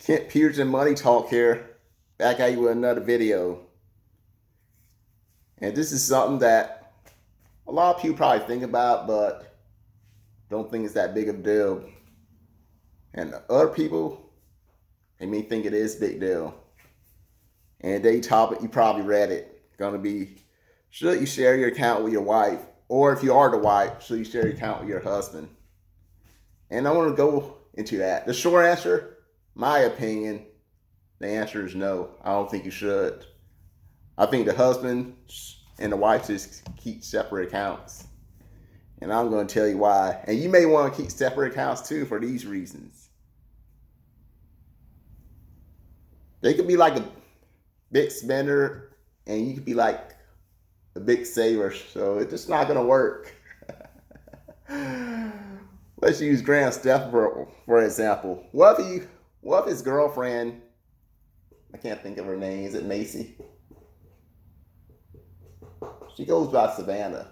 Kent Pearson Money Talk here, back at you with another video. And this is something that a lot of people probably think about, but don't think it's that big of a deal. And other people, they may think it is a big deal. And today's topic, you probably read it, gonna be, should you share your account with your wife? Or if you are the wife, should you share your account with your husband? And I want to go into that. The short answer, my opinion, the answer is no. I don't think you should. I think the husband and the wife just keep separate accounts. And I'm going to tell you why. And you may want to keep separate accounts too for these reasons. They could be like a big spender and you could be like a big saver. So it's just not going to work. Let's use Graham Stephan for example. What if his girlfriend, I can't think of her name, is it Macy? She goes by Savannah.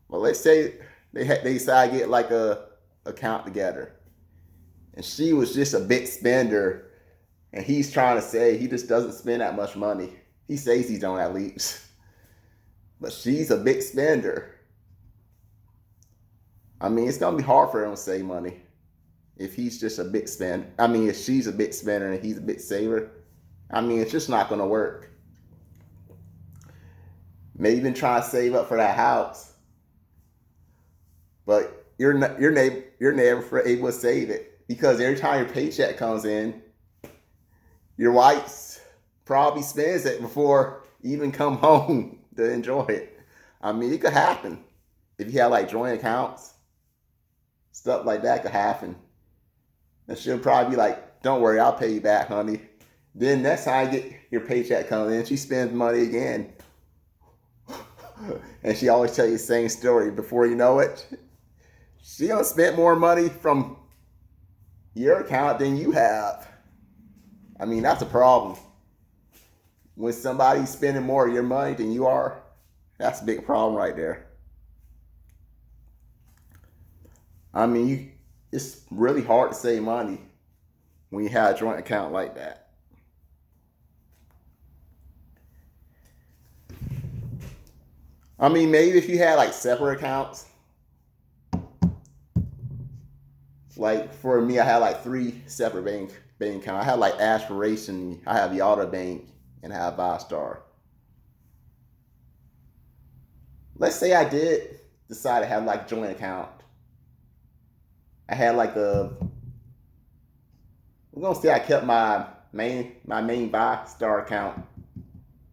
Well, let's say they decide to get like a account together. And she was just a big spender. And he's trying to say he just doesn't spend that much money. He says he don't at least. But she's a big spender. I mean, it's going to be hard for him to save money if he's just a big spender. I mean, if she's a big spender and he's a big saver, I mean, it's just not going to work. Maybe even try to save up for that house, but you're never able to save it because every time your paycheck comes in, your wife probably spends it before you even come home to enjoy it. I mean, it could happen if you have like joint accounts. Stuff like that could happen. And she'll probably be like, don't worry, I'll pay you back, honey. Then next time you get your paycheck coming in, she spends money again. And she always tell you the same story. Before you know it, she gonna spend more money from your account than you have. I mean, that's a problem. When somebody's spending more of your money than you are, that's a big problem right there. I mean, it's really hard to save money when you have a joint account like that. I mean, maybe if you had like separate accounts, like for me, I had like 3 separate bank accounts. I had like Aspiration, I have the Auto Bank, and I have ViStar. Let's say I did decide to have like a joint account. I had like we're gonna say I kept my main ViStar account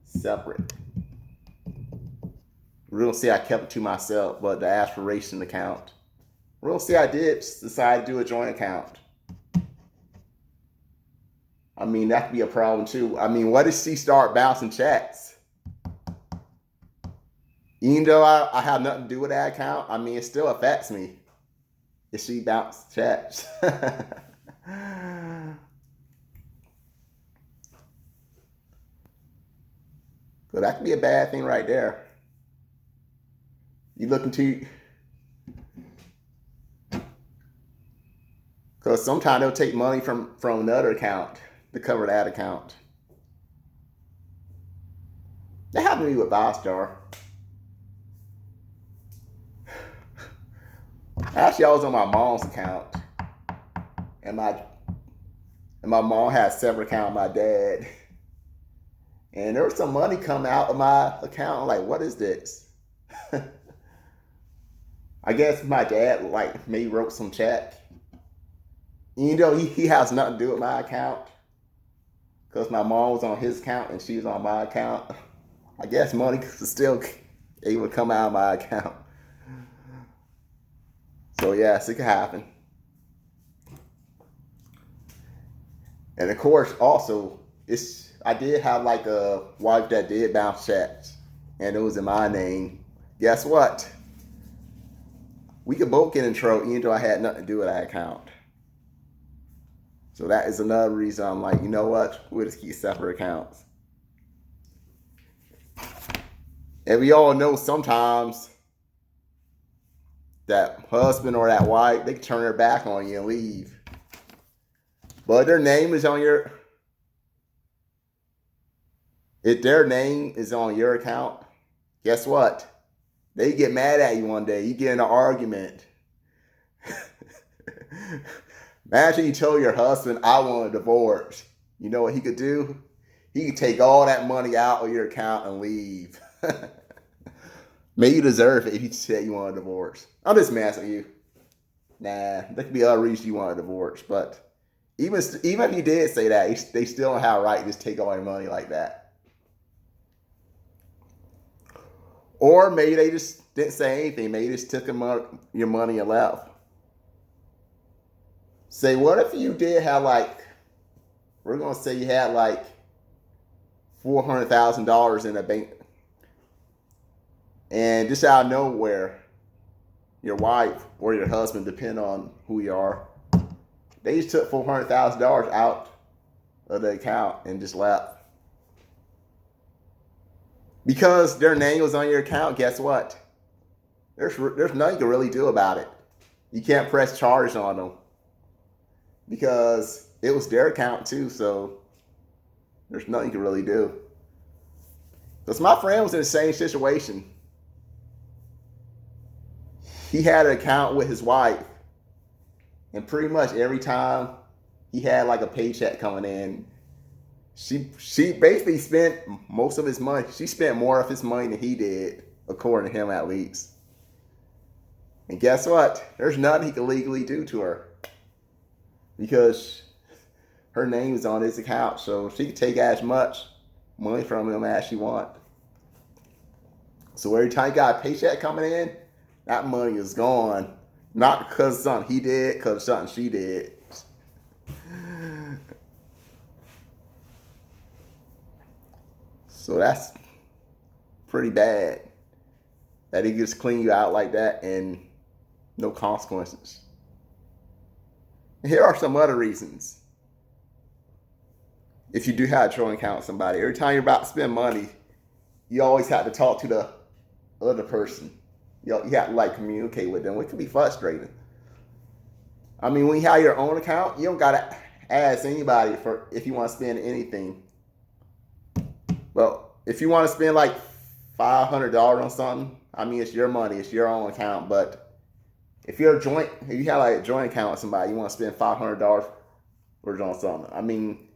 separate. We're gonna say I kept it to myself, but the Aspiration account, we're gonna say I did decide to do a joint account. I mean, that could be a problem too. I mean, what if she start bouncing checks? Even though I have nothing to do with that account, I mean, it still affects me if she bounced checks. So that could be a bad thing right there. You look into, because sometimes they'll take money from another account to cover that account. That happened to me with ViStar. Actually, I was on my mom's account, and my mom had a separate account with my dad, and there was some money coming out of my account. I'm like, what is this? I guess my dad like maybe wrote some check. You know, he has nothing to do with my account because my mom was on his account and she was on my account. I guess money was still able to come out of my account. So yes, it could happen. And of course, also, I did have like a wife that did bounce checks, and it was in my name. Guess what? We could both get in trouble, even though I had nothing to do with that account. So that is another reason I'm like, you know what? We'll just keep separate accounts. And we all know sometimes that husband or that wife, they can turn their back on you and leave. But their name is on your, if their name is on your account, guess what? They get mad at you one day. You get in an argument. Imagine you told your husband, I want a divorce. You know what he could do? He could take all that money out of your account and leave. Maybe you deserve it if you said you want a divorce. I'm just messing with you. Nah, there could be other reasons you want a divorce. But even if you did say that, they still don't have a right to just take all your money like that. Or maybe they just didn't say anything. Maybe they just took your money and left. Say, what if you did have we're going to say you had $400,000 in a bank. And just out of nowhere, your wife or your husband, depending on who you are, they just took $400,000 out of the account and just left. Because their name was on your account, guess what? There's nothing you can really do about it. You can't press charges on them. Because it was their account too, so there's nothing you can really do. Because my friend was in the same situation. He had an account with his wife, and pretty much every time he had a paycheck coming in, she basically spent most of his money. She spent more of his money than he did, according to him at least. And guess what? There's nothing he can legally do to her. Because her name is on his account, so she can take as much money from him as she wants. So every time you got a paycheck coming in, that money is gone. Not because of something he did, because of something she did. So that's pretty bad. That he just clean you out like that and no consequences. Here are some other reasons. If you do have a joint account with somebody, every time you're about to spend money, you always have to talk to the other person. You have to communicate with them, which can be frustrating. I mean, when you have your own account, you don't gotta ask anybody for if you want to spend anything. Well, if you want to spend $500 on something, I mean, it's your money, it's your own account. But if you have a joint account with somebody, you want to spend $500 on something. I mean,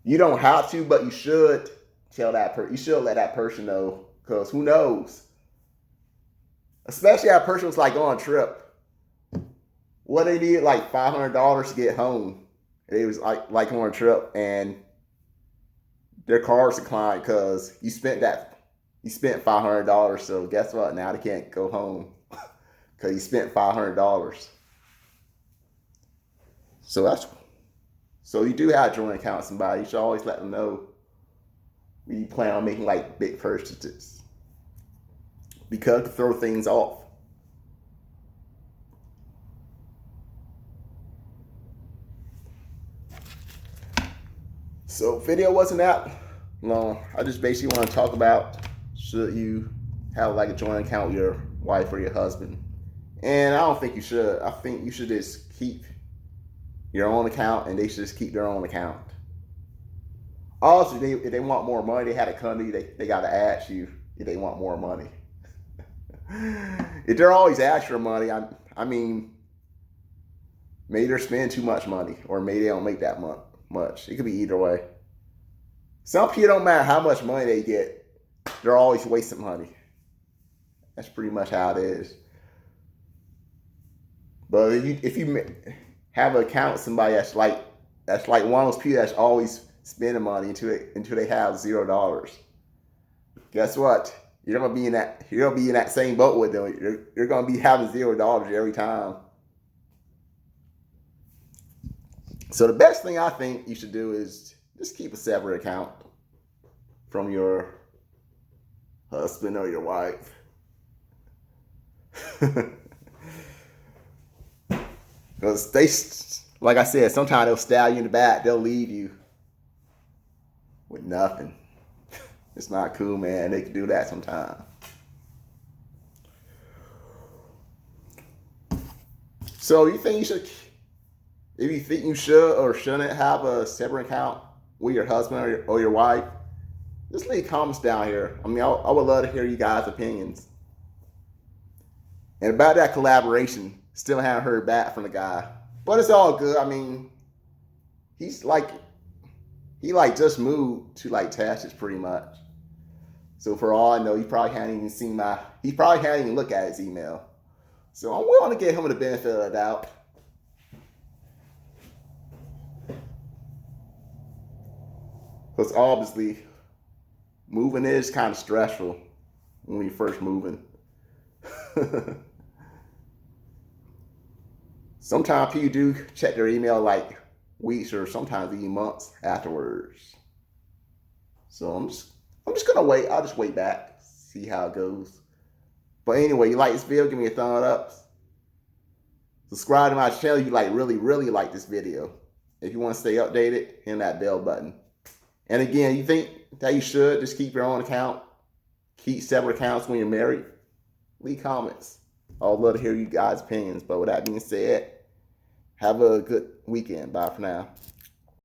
you don't have to, but you should tell that person. You should let that person know, because who knows? Especially if that person was on a trip. What they need $500 to get home. They was on a trip and their car's declined because you spent $500. So guess what? Now they can't go home because you spent $500. So you do have a joint account with somebody. You should always let them know when you plan on making big purchases, because it can throw things off. So video wasn't that long. I just basically want to talk about, should you have a joint account with your wife or your husband? And I don't think you should. I think you should just keep your own account, and they should just keep their own account. Also, if they want more money, they had to come to you. They got to ask you if they want more money. If they're always asking for money, I mean, maybe they're spending too much money, or maybe they don't make that much. It could be either way. Some people, don't matter how much money they get, they're always wasting money. That's pretty much how it is. But if you have an account with somebody that's like one of those people that's always spending money until they have $0, guess what? You're gonna be in that same boat with them. You're gonna be having $0 every time. So the best thing I think you should do is just keep a separate account from your husband or your wife. Because they, like I said, sometimes they'll stab you in the back. They'll leave you with nothing. It's not cool, man. They can do that sometimes. So you think you should If you think you should or shouldn't have a separate account with your husband or your wife, just leave comments down here. I mean, I would love to hear you guys' opinions. And about that collaboration, still haven't heard back from the guy. But it's all good. I mean, he's like, he like just moved to like Texas pretty much. So for all I know, he probably hadn't even seen he probably hadn't even looked at his email. So I'm willing to give him the benefit of the doubt. Because obviously, moving is kind of stressful when you're first moving. Sometimes people do check their email like weeks or sometimes even months afterwards. So I'm just gonna wait. I'll just wait back, see how it goes. But anyway, you like this video, give me a thumbs up. Subscribe to my channel if you like really like this video. If you want to stay updated, hit that bell button. And again, you think that you should just keep your own account, keep separate accounts when you're married? Leave comments. I would love to hear you guys' opinions. But with that being said, have a good weekend. Bye for now.